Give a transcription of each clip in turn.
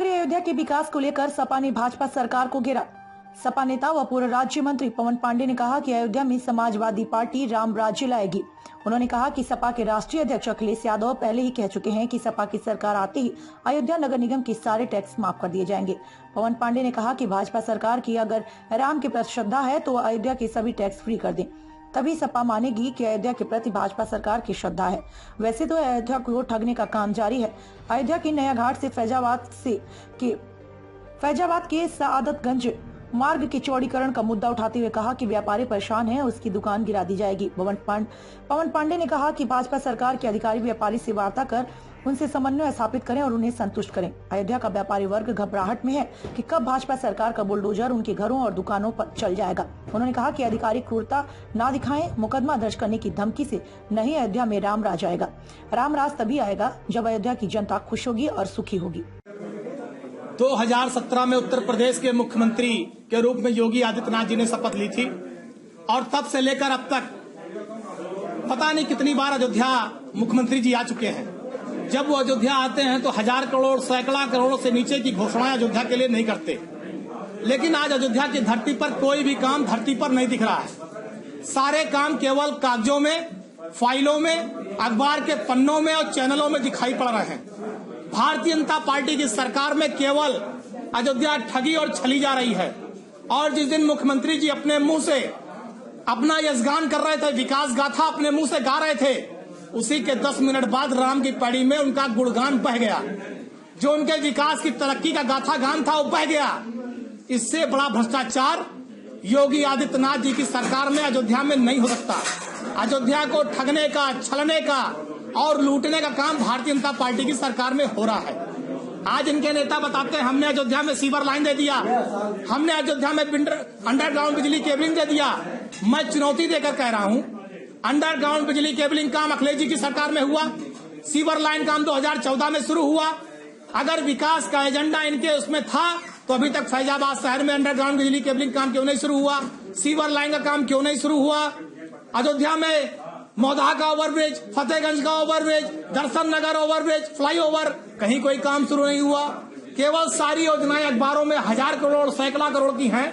नगरी अयोध्या के विकास को लेकर सपा ने भाजपा सरकार को घेरा। सपा नेता व पूर्व राज्य मंत्री पवन पांडे ने कहा कि अयोध्या में समाजवादी पार्टी राम राज्य लाएगी। उन्होंने कहा कि सपा के राष्ट्रीय अध्यक्ष अखिलेश यादव पहले ही कह चुके हैं कि सपा की सरकार आते ही अयोध्या नगर निगम के सारे टैक्स माफ कर दिए जाएंगे। पवन पांडे ने कहा कि भाजपा सरकार की अगर राम के प्रति श्रद्धा है तो अयोध्या के सभी टैक्स फ्री कर दें, तभी सपा मानेगी कि अयोध्या के प्रति भाजपा सरकार की श्रद्धा है। वैसे तो अयोध्या को ठगने का काम जारी है। अयोध्या के नया घाट से फैजाबाद के सआदतगंज मार्ग के चौड़ीकरण का मुद्दा उठाते हुए कहा कि व्यापारी परेशान हैं, उसकी दुकान गिरा दी जाएगी। पवन पांडे ने कहा कि भाजपा सरकार के अधिकारी व्यापारी से वार्ता कर उनसे समन्वय स्थापित करें और उन्हें संतुष्ट करें। अयोध्या का व्यापारी वर्ग घबराहट में है कि कब भाजपा सरकार का बुलडोजर उनके घरों और दुकानों पर चल जाएगा। उन्होंने कहा कि अधिकारी क्रूरता ना दिखाएं, मुकदमा दर्ज करने की धमकी से नहीं अयोध्या में राम राज आएगा। राम राज तभी आएगा जब अयोध्या की जनता खुश होगी और सुखी होगी। 2017 में उत्तर प्रदेश के मुख्यमंत्री के रूप में योगी आदित्यनाथ जी ने शपथ ली थी और तब से लेकर अब तक पता नहीं कितनी बार अयोध्या मुख्यमंत्री जी आ चुके हैं। जब वो अयोध्या आते हैं तो 1000 करोड़ सैकड़ा करोड़ से नीचे की घोषणाएं अयोध्या के लिए नहीं करते, लेकिन आज अयोध्या की धरती पर कोई भी काम धरती पर नहीं दिख रहा है। सारे काम केवल कागजों में, फाइलों में, अखबार के पन्नों में और चैनलों में दिखाई पड़ रहे हैं। भारतीय जनता पार्टी की सरकार में केवल अयोध्या ठगी और छली जा रही है। और जिस दिन मुख्यमंत्री जी अपने मुंह से अपना यशगान कर रहे थे, विकास गाथा अपने मुंह से गा रहे थे, उसी के 10 मिनट बाद राम की पैड़ी में उनका गुणगान बह गया। जो उनके विकास की तरक्की का गाथा गान था वो बह गया। इससे बड़ा भ्रष्टाचार योगी आदित्यनाथ जी की सरकार में अयोध्या में नहीं हो सकता। अयोध्या को ठगने का, छलने का और लूटने का काम भारतीय जनता पार्टी की सरकार में हो रहा है। आज इनके नेता बताते हैं हमने अयोध्या में सीवर लाइन दे दिया, हमने अयोध्या में अंडरग्राउंड बिजली केबलिंग दे दिया। मैं चुनौती देकर कह रहा हूं, अंडरग्राउंड बिजली केबलिंग काम अखिलेश जी की सरकार में हुआ, सीवर लाइन काम 2014 में शुरू हुआ। अगर विकास का एजेंडा इनके उसमें था तो अभी तक फैजाबाद शहर में अंडरग्राउंड बिजली केबलिंग काम क्यों नहीं शुरू हुआ, सीवर लाइन का काम क्यों नहीं शुरू हुआ। अयोध्या में मौदा का ओवरब्रिज, फतेहगंज का ओवरब्रिज, दर्शन नगर ओवरब्रिज, फ्लाईओवर, कहीं कोई काम शुरू नहीं हुआ। केवल सारी योजनाएं अखबारों में 1000 करोड़ सैकड़ा करोड़ की हैं।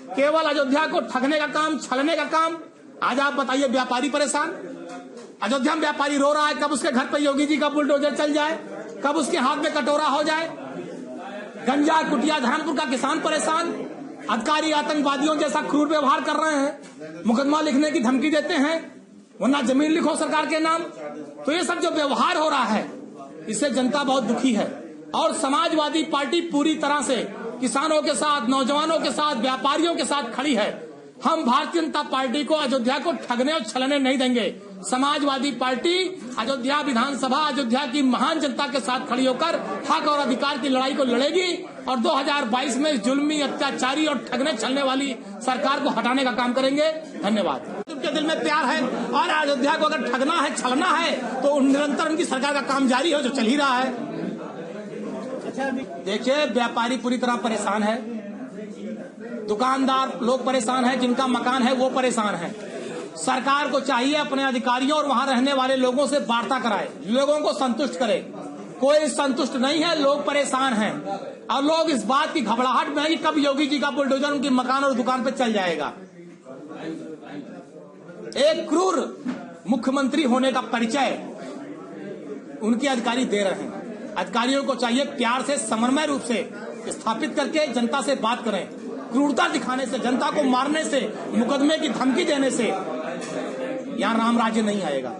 केवल अयोध्या को ठगने का काम, छलने का काम। आज आप बताइए, व्यापारी परेशान, अयोध्या में व्यापारी रो रहा है कब उसके घर पर योगी जी का बुलडोजर चल जाए, कब उसके हाथ में कटोरा हो जाए। गंजा कुटिया धर्मपुर का किसान परेशान, अधिकारी आतंकवादियों जैसा क्रूर व्यवहार कर रहे हैं, मुकदमा लिखने की धमकी देते हैं, वरना जमीन लिखो सरकार के नाम। तो ये सब जो व्यवहार हो रहा है इससे जनता बहुत दुखी है। और समाजवादी पार्टी पूरी तरह से किसानों के साथ, नौजवानों के साथ, व्यापारियों के साथ खड़ी है। हम भारतीय जनता पार्टी को अयोध्या को ठगने और छलने नहीं देंगे। समाजवादी पार्टी अयोध्या विधानसभा, अयोध्या की महान जनता के साथ खड़ी होकर हक और अधिकार की लड़ाई को लड़ेगी और 2022 में जुल्मी, अत्याचारी और ठगने छलने वाली सरकार को हटाने का काम करेंगे। धन्यवाद। उनके दिल में प्यार है और अयोध्या को अगर ठगना है, छलना है तो निरंतर उनकी सरकार का काम जारी है जो चल ही रहा है। देखिए, व्यापारी पूरी तरह परेशान है, दुकानदार लोग परेशान हैं, जिनका मकान है वो परेशान है। सरकार को चाहिए अपने अधिकारियों और वहां रहने वाले लोगों से वार्ता कराए, लोगों को संतुष्ट करे। कोई संतुष्ट नहीं है, लोग परेशान हैं और लोग इस बात की घबराहट में है कि कब योगी जी का बुलडोजर उनकी मकान और दुकान पर चल जाएगा। एक क्रूर मुख्यमंत्री होने का परिचय उनके अधिकारी दे रहे हैं। अधिकारियों को चाहिए प्यार से, समन्वय रूप से स्थापित करके जनता से बात करें। क्रूरता दिखाने से, जनता को मारने से, मुकदमे की धमकी देने से यहाँ राम राज्य नहीं आएगा।